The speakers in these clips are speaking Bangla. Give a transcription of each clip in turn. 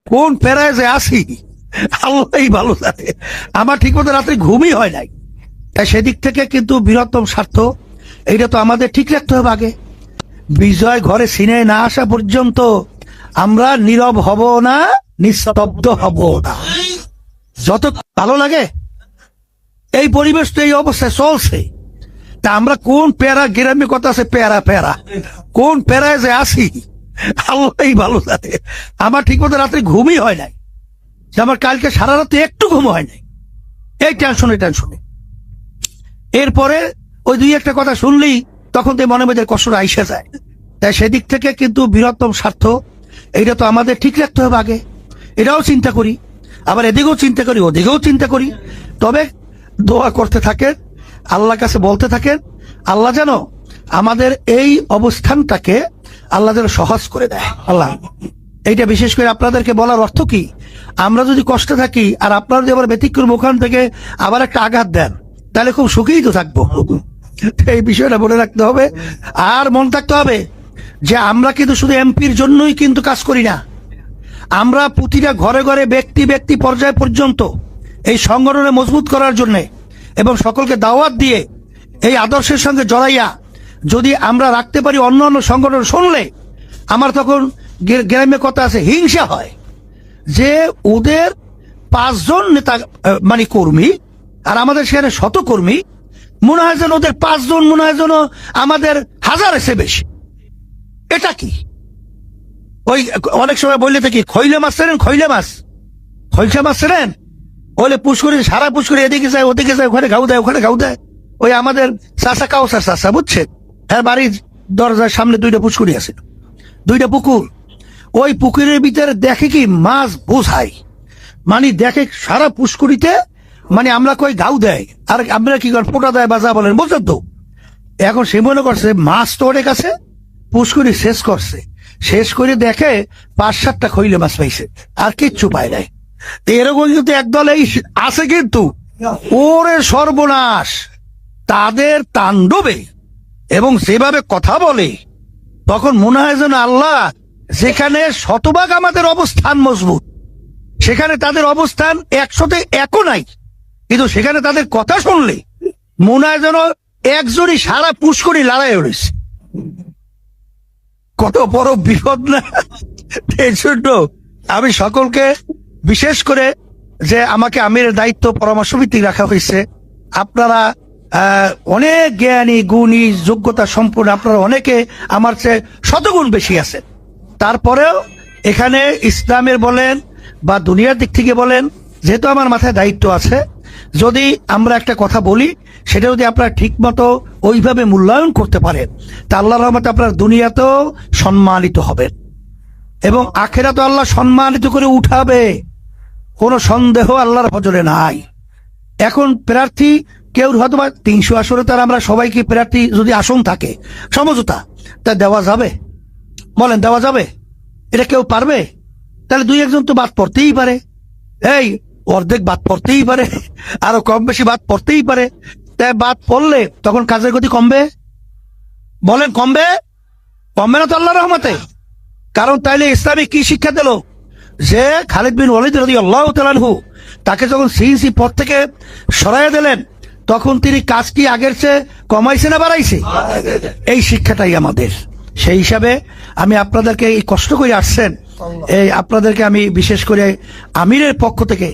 কোন প্যারায় যে আসি আল্লাহই ভালো জানে। আমার ঠিক মতো রাত্রে ঘুমই হয় নাই। তাই সেদিক থেকে কিন্তু বৃহত্তম স্বার্থ এইটা তো আমাদের ঠিক রাখতে হবে। আগে বিজয় ঘরে সিনে না আসা পর্যন্ত আমরা নীরব হব না, নিস্তব্ধ হব না। যত ভালো লাগে এই পরিবেশ তো এই অবস্থায় চলছে, তা আমরা কোন প্যারা, গ্রামে কথা আছে প্যারা প্যারা, কোন প্যারায় যে আসি আল্লাহই ভালো জানে। আমার ঠিক মতো রাত্রে ঘুমই হয় নাই। আমার কালকে সারা রাতে একটু ঘুম হয় নাই, এই টেনশনে। এরপরে ওই দুই একটা কথা শুনলেই তখন তো মনে মধ্যে কষ্ট আইসা যায়। তাই সেদিক থেকে কিন্তু বৃহত্তম স্বার্থ এইটা তো আমাদের ঠিক রাখতে হবে। আগে এটাও চিন্তা করি, আবার এদিকেও চিন্তা করি, ওদিকেও চিন্তা করি। তবে দোয়া করতে থাকেন, আল্লাহর কাছে বলতে থাকেন, আল্লাহ যেন আমাদের এই অবস্থানটাকে আল্লাহ যেন সহজ করে দেয়। আল্লাহ এইটা বিশেষ করে আপনাদেরকে বলার অর্থ কি, আমরা যদি কষ্টে থাকি আর আপনারা যদি আবার ব্যতিক্রম ওখান থেকে আবার একটা আঘাত দেন, তাহলে খুব সুখেই তো থাকবো। এই বিষয়টা মনে রাখতে হবে। আর মনে থাকতে হবে যে আমরা কিন্তু শুধু এমপির জন্যই কিন্তু কাজ করি না। আমরা প্রতিটা ঘরে ঘরে ব্যক্তি ব্যক্তি পর্যায় পর্যন্ত এই সংগঠনে মজবুত করার জন্য এবং সকলকে দাওয়াত দিয়ে এই আদর্শের সঙ্গে জড়াইয়া যদি আমরা রাখতে পারি, অন্য অন্য সংগঠন শুনলে আমার তখন গ্রামে কথা আছে, হিংসা হয় যে ওদের 5 জন নেতা মানে কর্মী আর আমাদের সেখানে শত কর্মী, মনে হয় যেন ওদের 5 জন মনে হয় যেন আমাদের 1000 এসে বেশি। এটা কি? ওই অনেক সময় বললে থাকি খৈলে মাছ ছিলেন, খৈলে মাছ, খৈলসা মাছ ছিলেন, বলে পুষ্করি সারা পুষ্করি এদিকে যায় ওদিকে যায়, ওখানে ঘাউ দেয় ওখানে ঘাউ দেয়। ওই আমাদের চাষা কাউসার চাষা বুঝছেন, হ্যাঁ, বাড়ির দরজার সামনে 2টা পুষ্করি আছে, 2টা পুকুর। ওই পুকুরের ভিতরে দেখে কি মাছ বোঝায়, মানে দেখে সারা পুষ্করিতে, মানে আমরা কই ঘাউ দেয় আর আমরা কি করেন পোটা দেয় বাজা বলেন, বুঝলেন তো। এখন সে মনে করছে মাছ তো অনেক আছে, পুষ্করি শেষ করছে, শেষ করে দেখে 5-7টা খৈলে মাছ পাইছে, আর কিচ্ছু পায় নাই। এরকম কিন্তু একদল এই আছে, কিন্তু ওরে সর্বনাশ তাদের তাণ্ডবে এবং যেভাবে কথা বলে, তখন মনে হয় যেন আল্লাহ যেখানে শতভাগ আমাদের অবস্থান মজবুত, সেখানে তাদের অবস্থান 100তে 1ও নাই, কিন্তু সেখানে তাদের কথা শুনলে মনে হয় যেন একজনই সারা পুষ্করি লড়াই রয়েছে। কত বড় বিপদ না। এই জন্য আমি সকলকে, বিশেষ করে যে আমাকে আমিরের দায়িত্ব পরামর্শভিত্তিক রাখা হয়েছে, আপনারা অনেক জ্ঞানী গুণী যোগ্যতা সম্পূর্ণ, আপনারা অনেকে আমার চেয়ে শতগুণ বেশি আছে। তারপরেও এখানে ইসলামের বলেন বা দুনিয়ার দিক থেকে বলেন, যেহেতু আমার মাথায় দায়িত্ব আছে, যদি আমরা একটা কথা বলি সেটা যদি আপনারা ঠিক মতো ওইভাবে মূল্যায়ন করতে পারেন, তা আল্লাহর রহমতে আপনার দুনিয়াতেও সম্মানিত হবেন এবং আখেরাতে আল্লাহ সম্মানিত করে উঠাবে, কোনো সন্দেহ আল্লাহর ফজলে নাই। এখন প্রার্থী কেউ হয়তো বা 300 আসরে, তার আমরা সবাইকে প্রার্থী যদি আসন থাকে সমঝোতা, তা দেওয়া যাবে? বলেন দেওয়া যাবে? এটা কেউ পারবে? তাহলে 2-1 তো বাদ পড়তেই পারে, এই অর্ধেক বাদ পড়তেই পারে, আরো কম বেশি বাদ পড়তেই পারে। তাই বাদ পড়লে তখন কাজের গতি কমবে, বলেন কমবে? কমবে না তো আল্লাহর রহমতে। কারণ তাইলে ইসলামে কি শিক্ষা দিল যে খালিদ বিন ওয়ালিদ রাদিয়াল্লাহু তাআলা আনহু তাকে যখন সিইসি পদ থেকে সরাইয়া দিলেন, তখন তিনি কাজ কি আগের চেয়ে কমাইছে না বাড়াইছে? এই শিক্ষাটাই আমাদের। সেই হিসাবে আমি আপনাদেরকে, এই কষ্ট করে আসছেন, এই আপনাদেরকে আমি বিশেষ করে আমিরের পক্ষ থেকে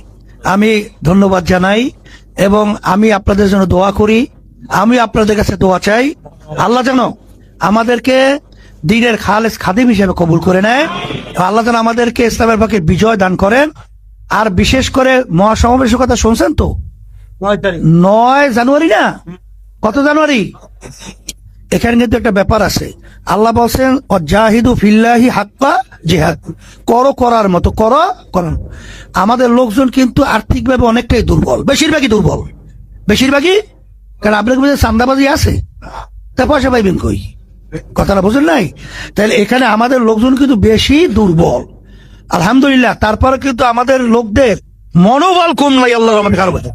আমি ধন্যবাদ জানাই এবং আমি আপনাদের জন্য দোয়া করি। আমি আপনাদের কাছে দোয়া চাই, আল্লাহ যেন আমাদেরকে দ্বীনের খালেস খাদিম হিসেবে কবুল করে নেয়, আল্লাহ যেন আমাদেরকে ইসলামের পক্ষে বিজয় দান করেন। আর বিশেষ করে মহাসমাবেশের কথা শুনছেন তো, 9 জানুয়ারি না, কত জানুয়ারি? এখানে কিন্তু একটা ব্যাপার আছে, আল্লাহ বলছেন জাহিদু ফিল্লাহি হাক্কা জিহাদ, করো করার মতো করো করো। আমাদের লোকজন কিন্তু আর্থিকভাবে অনেকটাই দুর্বল, বেশিরভাগই। কারণ আপনার মধ্যে চান্দাবাজি আছে, তা পয়সা পাইবেন কই? কথাটা বুঝেন নাই? তাহলে এখানে আমাদের লোকজন কিন্তু বেশি দুর্বল, আলহামদুলিল্লাহ। তারপরে কিন্তু আমাদের লোকদের মনোবল কম নাই, আল্লাহর রহমতে। কারো কথা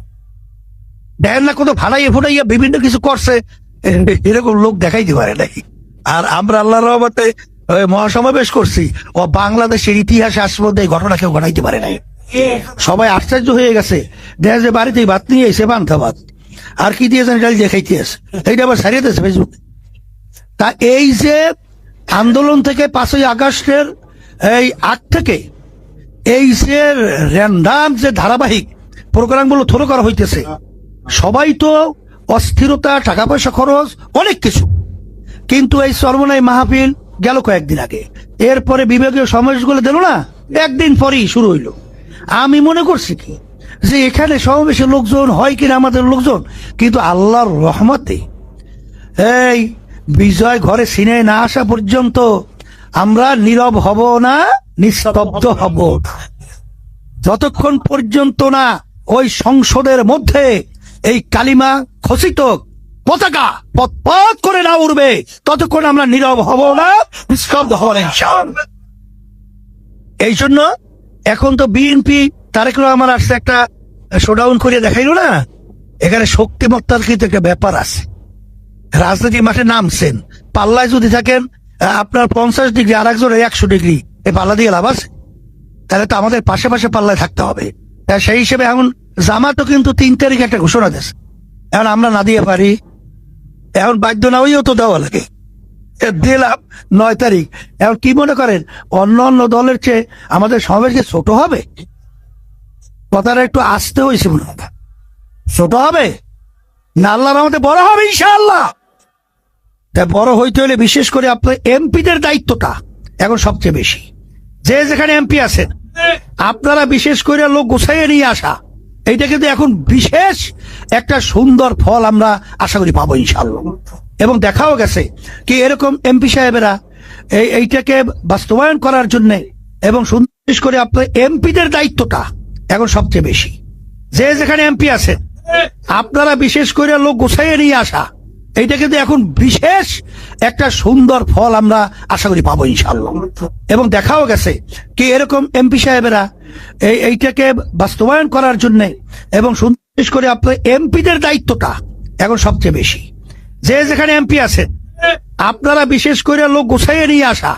দেখেন না, কত ভাড়াইয়া ফুটাইয়া বিভিন্ন কিছু করছে, এরকম লোক দেখাইতে পারে নাই। আর আমরা আল্লাহর রহমতে ওই মহাসমাবেশ করছি, ও বাংলাদেশের ইতিহাসে আজ পর্যন্ত এই ঘটনা কেউ ঘটাইতে পারে নাই। সবাই আশ্চর্য হয়ে গেছে, দেখা যায় বাড়িতেই ভাত নিয়ে এসে পান্তা ভাত আর কি দিয়েছেন, ডাল দিয়ে খাইতে আছে, এইটা আবার ছাড়িয়ে দিয়েছে ফেসবুক। তা এই যে আন্দোলন থেকে 5ই আগস্টের এই আগ থেকে এই যে র্যান্ডাম যে ধারাবাহিক প্রোগ্রামগুলো থ্রো করা হইতেছে, সবাই তো অস্থিরতা, টাকা পয়সা খরচ, অনেক কিছু। কিন্তু এই সর্বনাই মাহফিল গেল কয়েকদিন আগে, এরপরে বিভাগীয় সমাবেশগুলো দিল না, একদিন পরেই শুরু হইলো। আমি মনে করছি কি যে এখানে সমাবেশের লোকজন হয় কিনা আমাদের লোকজন, কিন্তু আল্লাহর রহমতে এই বিজয় ঘরে সিনে না আসা পর্যন্ত আমরা নীরব হব না, নিস্তব্ধ হব, যতক্ষণ পর্যন্ত না ওই সংসদের মধ্যে এই কালিমা খচিত পতাকা পথ করে না উঠবে, ততক্ষণ আমরা নীরব হব না, নিস্তব্ধ হব না ইনশাআল্লাহ। এই জন্য এখন তো বিএনপি তারেক রহমান আসছে, একটা শোডাউন করে দেখাইলো না, এখানে শক্তিমত্তার কিন্তু একটা ব্যাপার আছে। রাজনীতি মাঠে নামছেন, পাল্লায় যদি থাকেন আপনার 50 ডিগ্রি আর একজনের 100 ডিগ্রি, এই পাল্লা দিয়ে লাভ আছে? তাহলে তো আমাদের পাশে পাশে পাল্লায় থাকতে হবে। সেই হিসেবে এখন জামাতও কিন্তু 3 তারিখে একটা ঘোষণা দিয়েছে, এখন আমরা না দিয়ে পারি, এখন বাধ্য না হইও তো দেওয়া লাগে, দিলাম 9 তারিখ। এখন কি মনে করেন অন্য অন্য দলের চেয়ে আমাদের সমাবেশ কি ছোট হবে? কথাটা একটু আসতে হয়েছে, মনে হয় ছোট হবে না, আল্লাহর রহমতে বড় হবে ইনশাআল্লাহ। তাই বড় হইতে হলে বিশেষ করে আপনার এমপিদের দায়িত্বটা এখন সবচেয়ে বেশি। যে যেখানে এমপি আছেন, আপনারা বিশেষ করে লোক গোছাইয়ে নিয়ে আসা, এইটা কিন্তু এখন বিশেষ একটা সুন্দর ফল আমরা আশা করি পাবো ইনশাআল্লাহ। এবং দেখাও গেছে কি এরকম এমপি সাহেবেরা এইটাকে বাস্তবায়ন করার জন্য, এবং বিশেষ করে আপনার এমপিদের দায়িত্বটা এখন সবচেয়ে বেশি। যে যেখানে এমপি আছেন, আপনারা বিশেষ করে লোক গোছাইয়ে নিয়ে আসা, এইটা কিন্তু এখন বিশেষ একটা সুন্দর ফল আমরা আশা করি পাবো ইনশাআল্লাহ। এবং দেখাও গেছে কি এরকম এমপি সাহেবেরা এইটাকে বাস্তবায়ন করার জন্য, এবং বিশেষ করে আপনার এমপিদের দায়িত্বটা এখন সবচেয়ে বেশি। যে যেখানে এমপি আছেন, আপনারা বিশেষ করে লোক গোছাইয়ে নিয়ে আসা,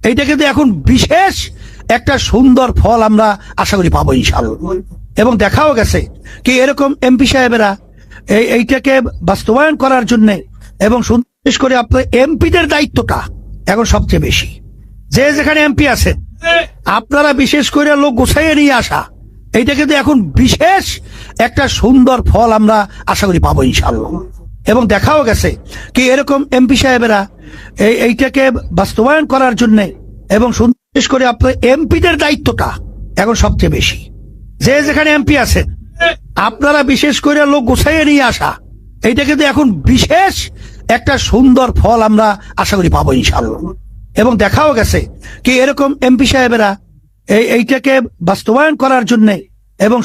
এইটা কিন্তু এখন বিশেষ একটা সুন্দর ফল আমরা আশা করি পাবো ইনশাআল্লাহ। এবং দেখাও গেছে কি এরকম এমপি সাহেবেরা এইটাকে বাস্তবায়ন করার জন্য, এবং বিশেষ করে আপনার এমপিদের দায়িত্বটা এখন সবচেয়ে বেশি। যে যেখানে এমপি আছেন, আপনারা বিশেষ করে লোক গোছাইয়ে নিয়ে আসা, এইটা কিন্তু এখন বিশেষ একটা সুন্দর ফল আমরা আশা করি পাবো ইনশাআল্লাহ। এবং দেখাও গেছে কি এরকম এমপি সাহেবেরা এইটাকে বাস্তবায়ন করার জন্য, এবং বিশেষ করে আপনার এমপিদের দায়িত্বটা এখন সবচেয়ে বেশি। যে যেখানে এমপি আছেন, আপনারা বিশেষ করে লোক গোছাইয়ে নিয়ে আসা, এইটা কিন্তু এখন বিশেষ একটা সুন্দর ফল আমরা আশা করি পাবো ইনশাআল্লাহ। এবং দেখাও গেছে কি এরকম এমপি সাহেবেরা এইটাকে বাস্তবায়ন করার জন্য, এবং